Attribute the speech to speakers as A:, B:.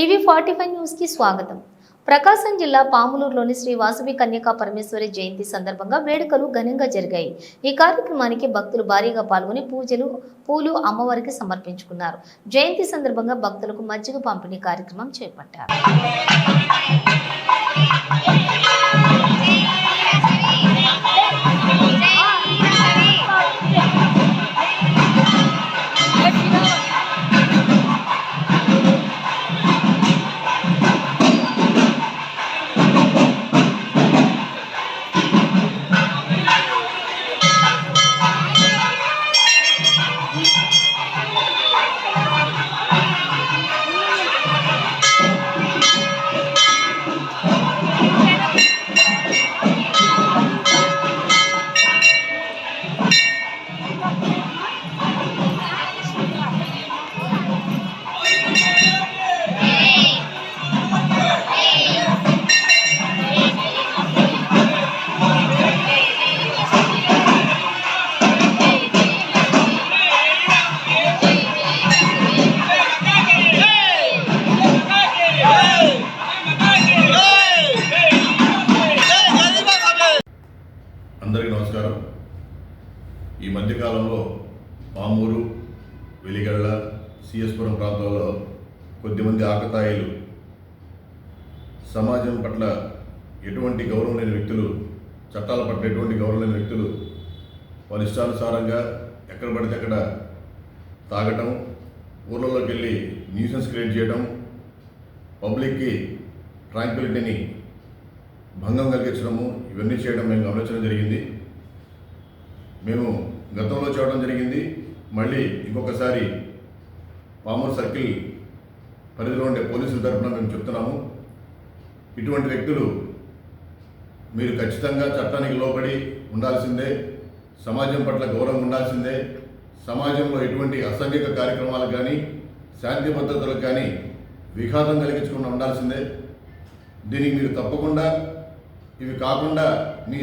A: టీవీ45 news కి స్వాగతం. ప్రకాశం జిల్లా పాములూరులోని శ్రీ వాసవి కన్యకా పరమేశ్వరి జయంతి సందర్భంగా వేడుకలు ఘనంగా జరిగాయి. ఈ కార్యక్రమానికి భక్తులు భారీగా పాల్గొని పూలు అమ్మవారికి సమర్పించుకున్నారు. జయంతి సందర్భంగా భక్తులకు మజ్జిగ పంపిణీ కార్యక్రమం చేపట్టారు.
B: అందరికీ నమస్కారం. ఈ మధ్యకాలంలో పామూరు, వెలిగళ్ళ, సిఎస్పురం ప్రాంతాల్లో కొద్దిమంది ఆకతాయిలు సమాజం పట్ల ఎటువంటి గౌరవం లేని వ్యక్తులు, చట్టాల పట్ల ఎటువంటి గౌరవం లేని వ్యక్తులు వాళ్ళ ఇష్టానుసారంగా ఎక్కడ పడితే అక్కడ తాగటం, ఊళ్ళలోకి వెళ్ళి న్యూసెన్స్ క్రియేట్ చేయడం, పబ్లిక్కి ట్రాంక్విలిటీని భంగం కలిగించడము, ఇవన్నీ చేయడం మేము గమనించడం జరిగింది. మేము గతంలో చేయడం జరిగింది. మళ్ళీ ఇంకొకసారి పామూరు సర్కిల్ పరిధిలో ఉండే పోలీసుల తరఫున మేము చెప్తున్నాము, ఇటువంటి వ్యక్తులు మీరు ఖచ్చితంగా చట్టానికి లోబడి ఉండాల్సిందే, సమాజం పట్ల గౌరవం ఉండాల్సిందే, సమాజంలో ఎటువంటి అసాంఘిక కార్యక్రమాలు కానీ శాంతి భద్రతలకు కానీ విఘాతం కలిగించకుండా ఉండాల్సిందే. దీనికి మీరు తప్పకుండా ఇవి కాకుండా మీ